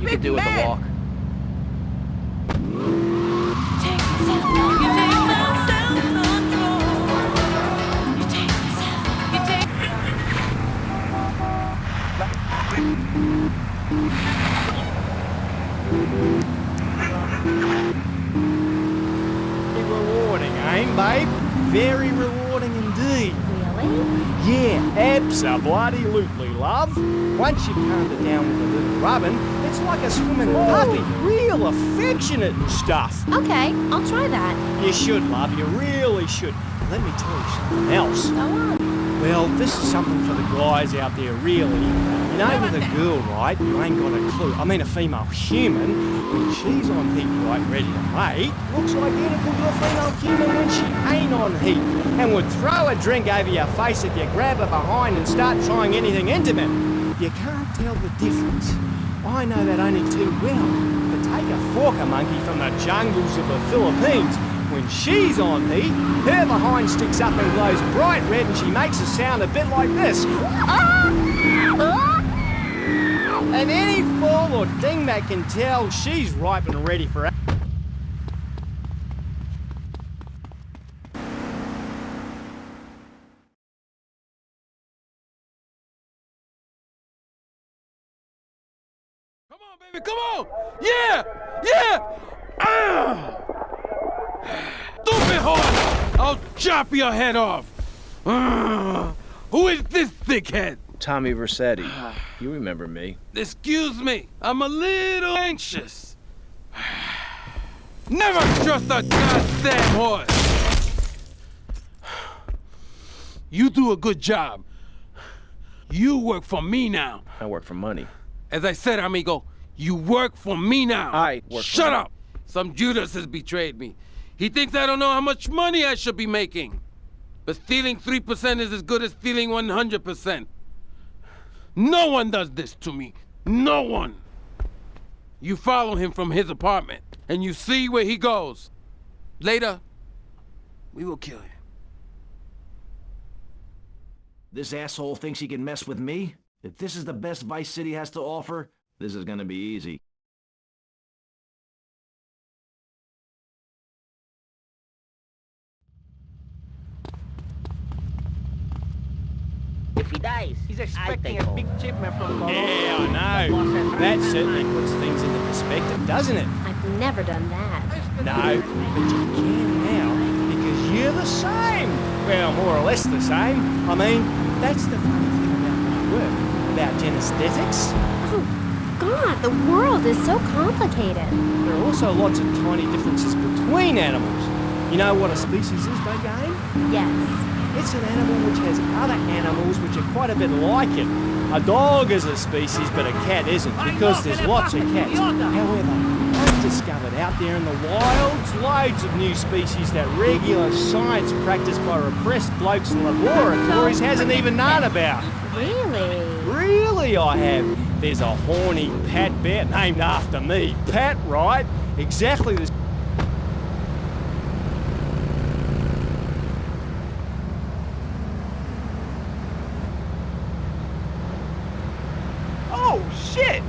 You could do with a walk. Rewarding, eh, babe? Very rewarding indeed. Really? Yeah, abso-bloody-lutely, love. Once you've calmed it down with a little rubbing, it's like a swimming puppy. Real affectionate and stuff. Okay, I'll try that. You should, love. You really should. Let me tell you something else. Go on. Well, this is something for the guys out there, really. You know, with a girl, right, you ain't got a clue. I mean, a female human, when she's on heat, right, ready to mate, looks identical to a female human when she ain't on heat, and would throw a drink over your face if you grab her behind and start trying anything intimate. You can't tell the difference. I know that only too well. But take a forker monkey from the jungles of the Philippines. When she's on heat, her behind sticks up and glows bright red, and she makes a sound a bit like this. And any fool or dingbat can tell she's ripe and ready for it. Come on, baby, come on! Yeah! Yeah! Stupid horse! I'll chop your head off! Who is this thickhead? Tommy Vercetti. You remember me. Excuse me, I'm a little anxious. Never trust a goddamn horse! You do a good job. You work for me now. I work for money. As I said, amigo, you work for me now. I work for Shut me. up! Some Judas has betrayed me. He thinks I don't know how much money I should be making. But stealing 3% is as good as stealing 100%. No one does this to me. No one. You follow him from his apartment, and you see where he goes. Later, we will kill him. This asshole thinks he can mess with me? If this is the best Vice City has to offer, this is gonna be easy. If he dies, He's expecting a big shipment from Colorado. Yeah, I know. That certainly puts things into perspective, doesn't it? I've never done that. No, but you can now, because you're the same. Well, more or less the same. I mean, that's the funny thing about my work, about genesthetics. Oh, God, the world is so complicated. There are also lots of tiny differences between animals. You know what a species is, don't you, Aim? Yes. It's an animal which has other animals which are quite a bit like it. A dog is a species, but a cat isn't, because there's lots of cats. However, I've discovered out there in the wilds loads of new species that regular science practiced by repressed blokes in laboratories hasn't even known about. Really? Really, I have. There's a horny Pat bear named after me. Pat, right? Exactly the... Oh, shit!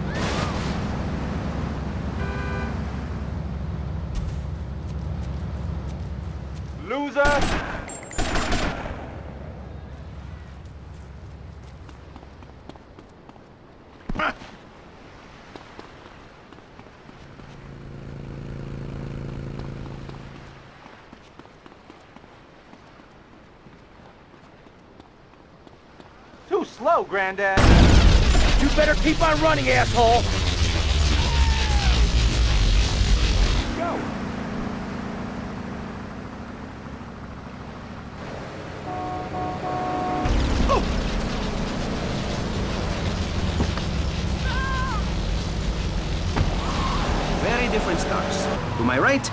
Loser! Too slow, Granddad. You better keep on running, asshole! Go. Very different stars. To my right,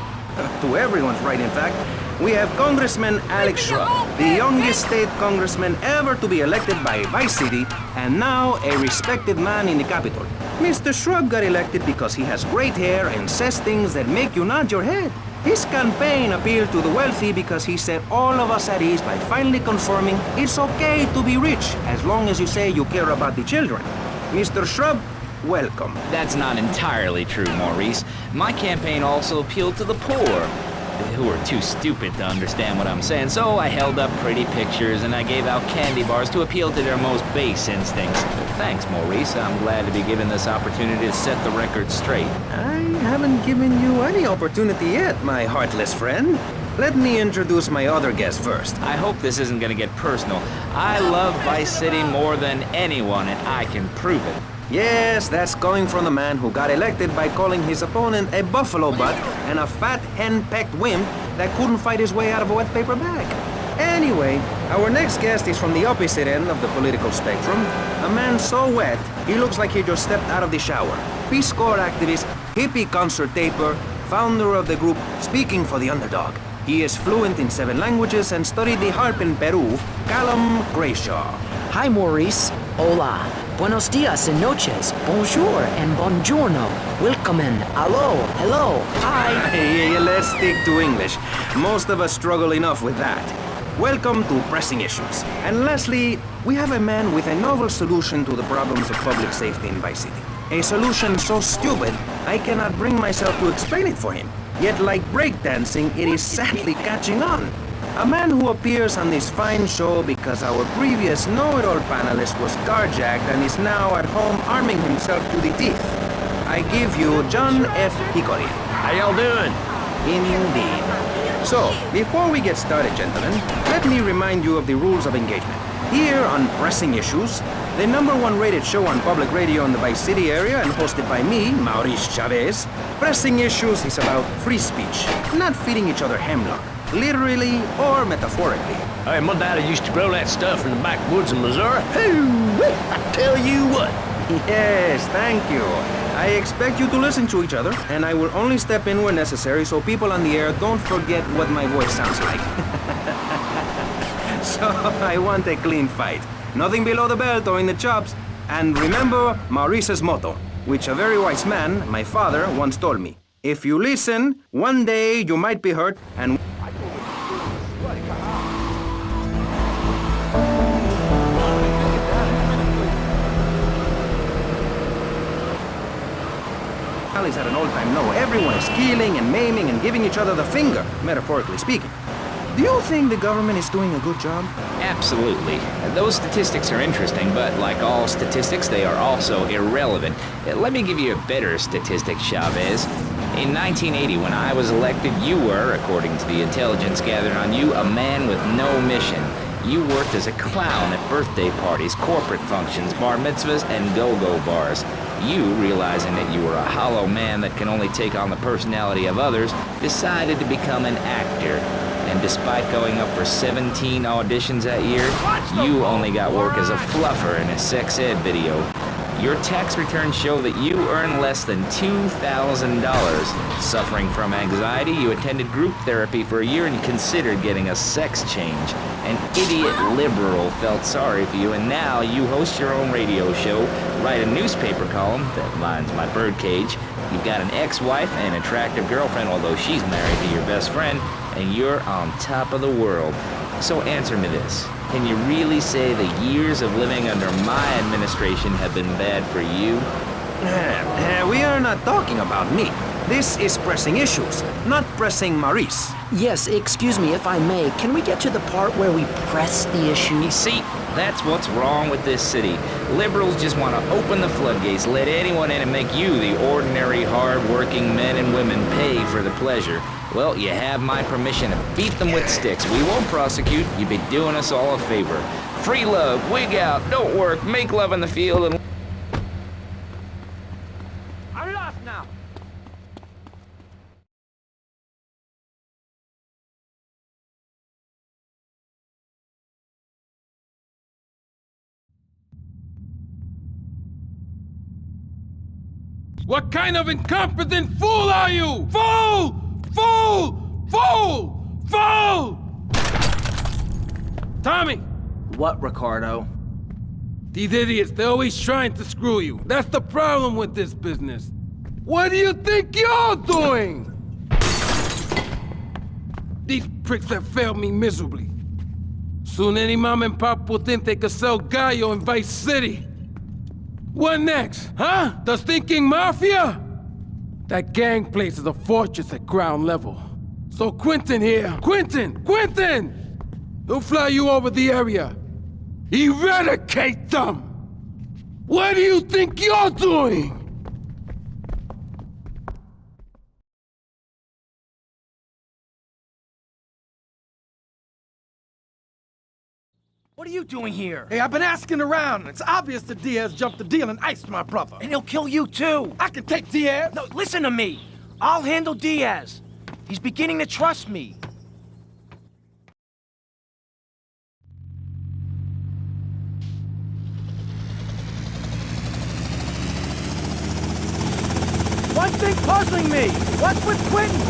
to everyone's right in fact, we have Congressman Alex Shrub, the youngest state congressman ever to be elected by Vice City, and now a respected man in the Capitol. Mr. Shrub got elected because he has great hair and says things that make you nod your head. His campaign appealed to the wealthy because he set all of us at ease by finally confirming it's okay to be rich as long as you say you care about the children. Mr. Shrub, welcome. That's not entirely true, Maurice. My campaign also appealed to the poor, who are too stupid to understand what I'm saying. So I held up pretty pictures and I gave out candy bars to appeal to their most base instincts. Thanks, Maurice. I'm glad to be given this opportunity to set the record straight. I haven't given you any opportunity yet, my heartless friend. Let me introduce my other guest first. I hope this isn't gonna get personal. I love Vice City more than anyone, and I can prove it. Yes, that's coming from the man who got elected by calling his opponent a buffalo butt and a fat hen-pecked wimp that couldn't fight his way out of a wet paper bag. Anyway, our next guest is from the opposite end of the political spectrum. A man so wet, he looks like he just stepped out of the shower. Peace Corps activist, hippie concert taper, founder of the group Speaking for the Underdog. He is fluent in 7 languages and studied the harp in Peru, Callum Grayshaw. Hi, Maurice. Hola. Buenos dias and noches. Bonjour and buongiorno. Willkommen. Hello. Hello. Hi. Hey, let's stick to English. Most of us struggle enough with that. Welcome to Pressing Issues. And lastly, we have a man with a novel solution to the problems of public safety in Vice City. A solution so stupid, I cannot bring myself to explain it for him. Yet like breakdancing, it is sadly catching on. A man who appears on this fine show because our previous know-it-all panelist was carjacked and is now at home arming himself to the teeth. I give you John F. Hickory. How y'all doing? Indeed. So, before we get started, gentlemen, let me remind you of the rules of engagement. Here on Pressing Issues, the #1 rated show on public radio in the Vice City area and hosted by me, Maurice Chavez, Pressing Issues is about free speech, not feeding each other hemlock, literally or metaphorically. Hey, my daddy used to grow that stuff in the backwoods of Missouri. Hoo, I tell you what. Yes, thank you. I expect you to listen to each other, and I will only step in when necessary so people on the air don't forget what my voice sounds like. So, I want a clean fight. Nothing below the belt or in the chops. And remember Maurice's motto, which a very wise man, my father, once told me. If you listen, one day you might be hurt, and is at an all-time low. Everyone is killing and maiming and giving each other the finger, metaphorically speaking. Do you think the government is doing a good job? Absolutely. Those statistics are interesting, but like all statistics, they are also irrelevant. Let me give you a better statistic, Chavez. In 1980, when I was elected, you were, according to the intelligence gathered on you, a man with no mission. You worked as a clown at birthday parties, corporate functions, bar mitzvahs, and go-go bars. You, realizing that you were a hollow man that can only take on the personality of others, decided to become an actor. And despite going up for 17 auditions that year, you only got work as a fluffer in a sex ed video. Your tax returns show that you earn less than $2,000. Suffering from anxiety, you attended group therapy for a year and considered getting a sex change. An idiot liberal felt sorry for you, and now you host your own radio show, write a newspaper column that lines my birdcage. You've got an ex-wife and an attractive girlfriend, although she's married to your best friend, and you're on top of the world. So answer me this. Can you really say the years of living under my administration have been bad for you? We are not talking about me. This is Pressing Issues, not Pressing Maurice. Yes, excuse me if I may. Can we get to the part where we press the issue? You see, that's what's wrong with this city. Liberals just want to open the floodgates, let anyone in and make you, the ordinary, hard-working men and women, pay for the pleasure. Well, you have my permission to beat them with sticks. We won't prosecute. You'd be doing us all a favor. Free love, wig out, don't work, make love in the field, and... I'm lost now. What kind of incompetent fool are you? Fool! Fool! Fool! Fool! Tommy! What, Ricardo? These idiots, they're always trying to screw you. That's the problem with this business. What do you think you're doing? These pricks have failed me miserably. Soon any mom and pop will think they could sell Gallo in Vice City. What next, huh? The stinking mafia? That gang place is a fortress at ground level. So Quentin here, Quentin! He'll fly you over the area. Eradicate them! What do you think you're doing? What are you doing here? Hey, I've been asking around. It's obvious that Diaz jumped the deal and iced my brother. And he'll kill you too. I can take Diaz. No, listen to me. I'll handle Diaz. He's beginning to trust me. One thing puzzling me. What's with Quentin?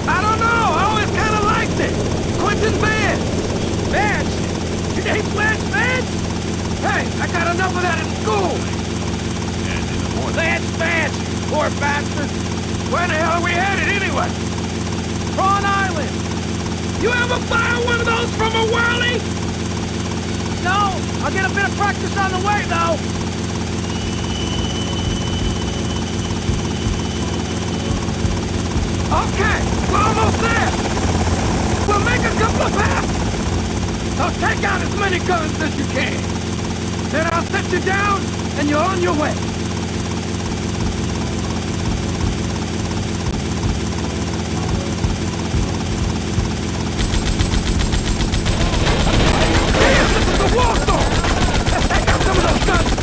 I don't know. I always kind of liked it. Quentin Vance. Vance? Your name's Lance Vance? Hey, I got enough of that in school. Lance Vance, poor bastard. Where the hell are we headed anyway? Prawn Island. You ever fire one of those from a whirly? No, I'll get a bit of practice on the way, though. Okay, we're almost there. We'll make a couple of passes. So take out as many guns as you can. Then I'll set you down, and you're on your way. Damn, this is a war zone! Let's take out some of those guns!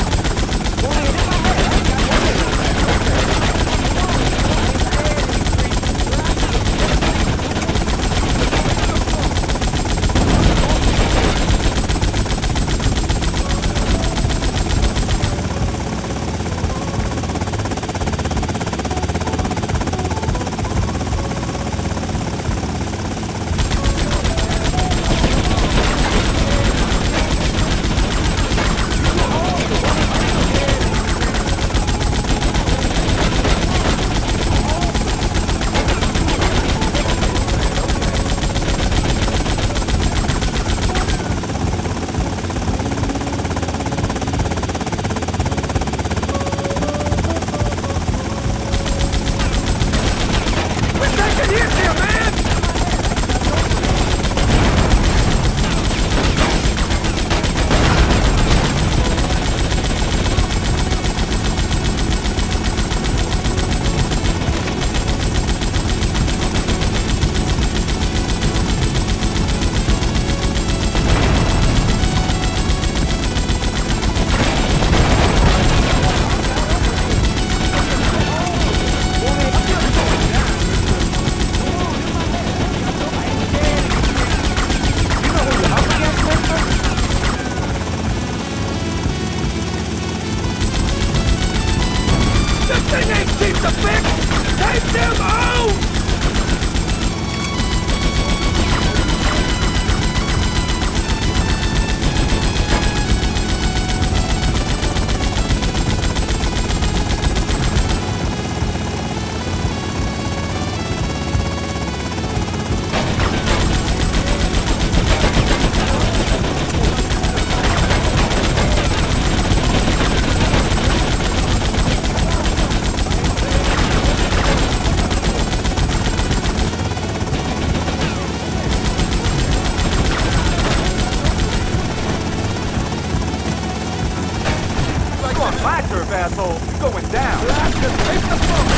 asshole. You're going down. Take the phone.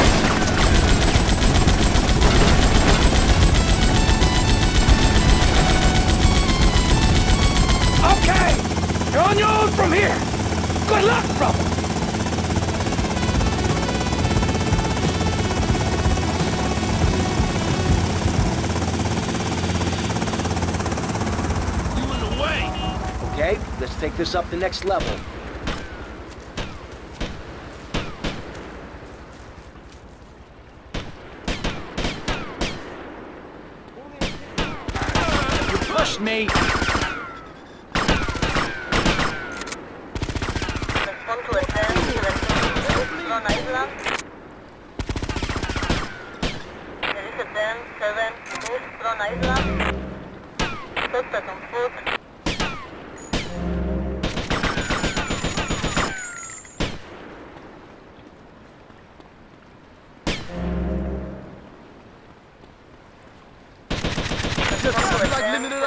Okay, you're on your own from here. Good luck, brother. You in the way. Okay, let's take this up the next level. You pushed me.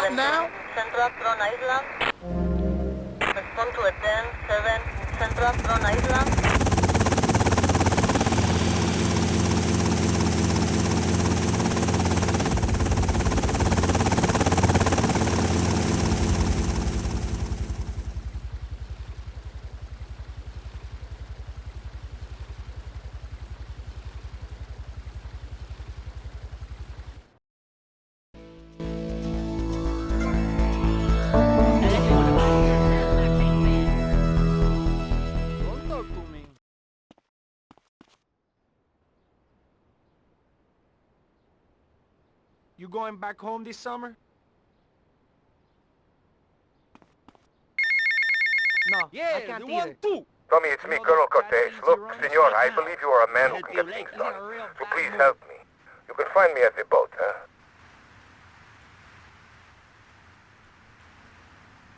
up now? Central Tron Island. Respond to a 10-7 Central Tron Island. You going back home this summer? No, I can't either. Tommy, it's me, Colonel Cortez. Look, senor, I believe you are a man who can get things done. So please help me. You can find me at the boat, huh?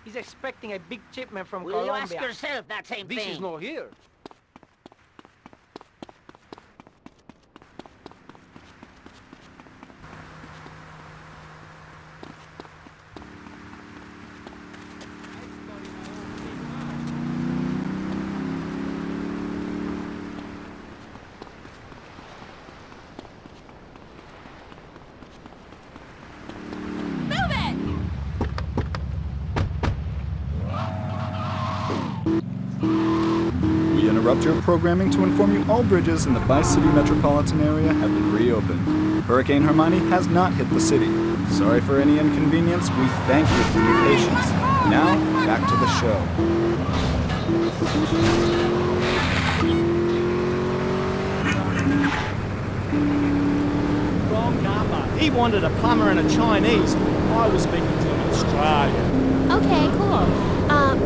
He's expecting a big shipment from Will Colombia. you ask yourself that same thing? This is not here. We interrupt your programming to inform you all bridges in the Vice City metropolitan area have been reopened. Hurricane Hermione has not hit the city. Sorry for any inconvenience. We thank you for your patience. Now, back to the show. Wrong number. He wanted a plumber and a Chinese. I was speaking to an Australian. Okay, cool.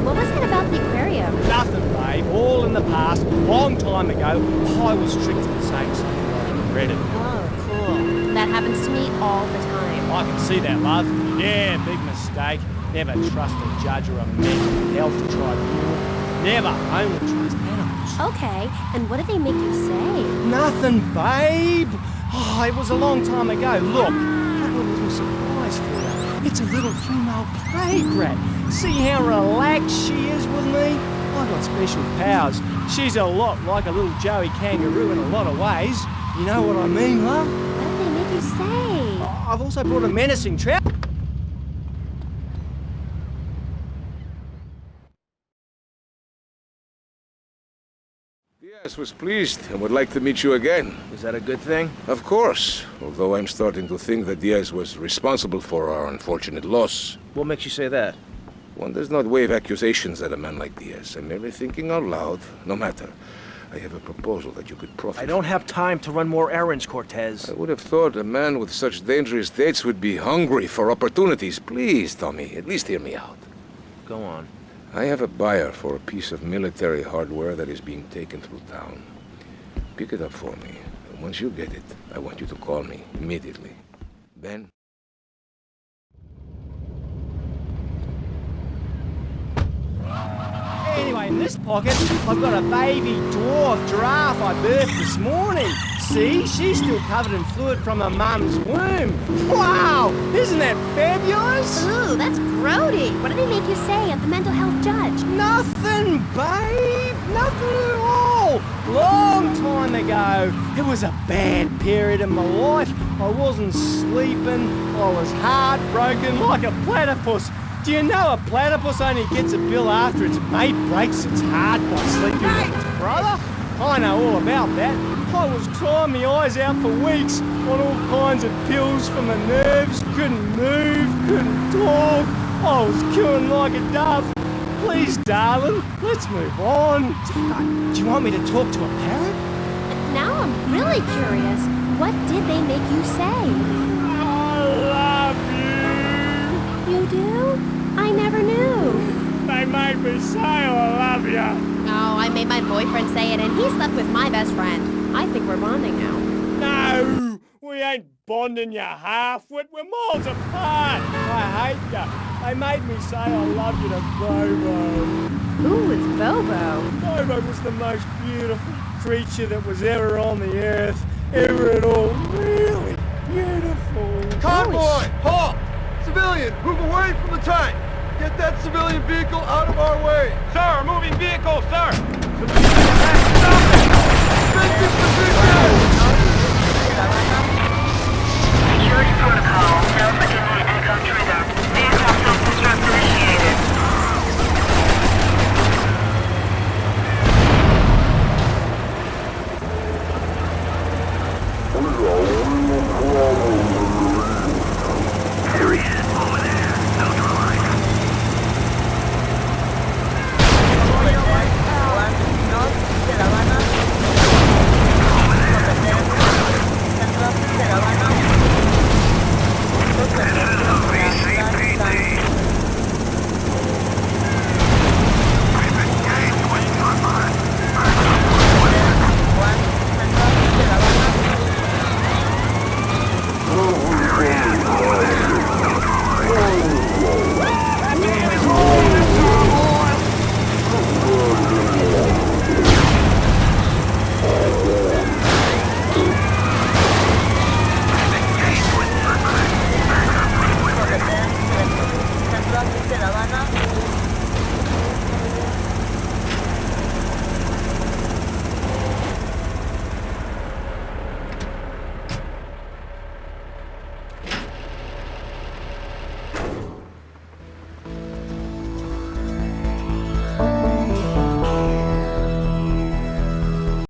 What was it about the aquarium? Nothing, babe. All in the past. Long time ago, I was tricked into saying something I regretted. Oh, cool. That happens to me all the time. I can see that, love. Yeah, big mistake. Never trust a judge or a mental health tribunal. Never only trust animals. Okay, and what did they make you say? Nothing, babe. Oh, it was a long time ago. Look, I've got a little surprise for you. It's a little female plague rat. See how relaxed she is with me? I've got special powers. She's a lot like a little Joey kangaroo in a lot of ways. You know what I mean, love? What did they make you say? I've also brought a menacing trout. Diaz was pleased and would like to meet you again. Is that a good thing? Of course, although I'm starting to think that Diaz was responsible for our unfortunate loss. What makes you say that? One does not wave accusations at a man like Diaz. I'm merely thinking out loud. No matter. I have a proposal that you could profit. I don't have time to run more errands, Cortez. I would have thought a man with such dangerous dates would be hungry for opportunities. Please, Tommy, at least hear me out. Go on. I have a buyer for a piece of military hardware that is being taken through town. Pick it up for me. And once you get it, I want you to call me immediately. Then... Anyway, in this pocket, I've got a baby dwarf giraffe I birthed this morning. See, she's still covered in fluid from her mum's womb. Wow, isn't that fabulous? Ooh, that's grody. What did they make you say at the mental health judge? Nothing, babe. Nothing at all. Long time ago. It was a bad period in my life. I wasn't sleeping. I was heartbroken like a platypus. Do you know a platypus only gets a bill after its mate breaks its heart by sleeping with its brother? I know all about that. I was crying my eyes out for weeks on all kinds of pills for my nerves, couldn't move, couldn't talk. I was queuing like a dove. Please, darling, let's move on. Do you want me to talk to a parrot? Now I'm really curious. What did they make you say? I love you. You do? I never knew. They made me say I love you. Oh, I made my boyfriend say it, and he slept with my best friend. I think we're bonding now. No, we ain't bonding, you half-wit. We're miles apart. I hate you. They made me say I love you to Bobo. Who was Bobo? Bobo was the most beautiful creature that was ever on the earth. Ever at all. Really beautiful. Convoy! Halt! Civilians! civilian! Move away from the tank! Get that civilian vehicle out of our way! Sir, moving vehicle, sir! Security protocol, Delta Inlet Echo trigger. Vehicle self-destruct initiated. There he is, over there. Neutralized. North de La Habana. Central de La Habana. Oh,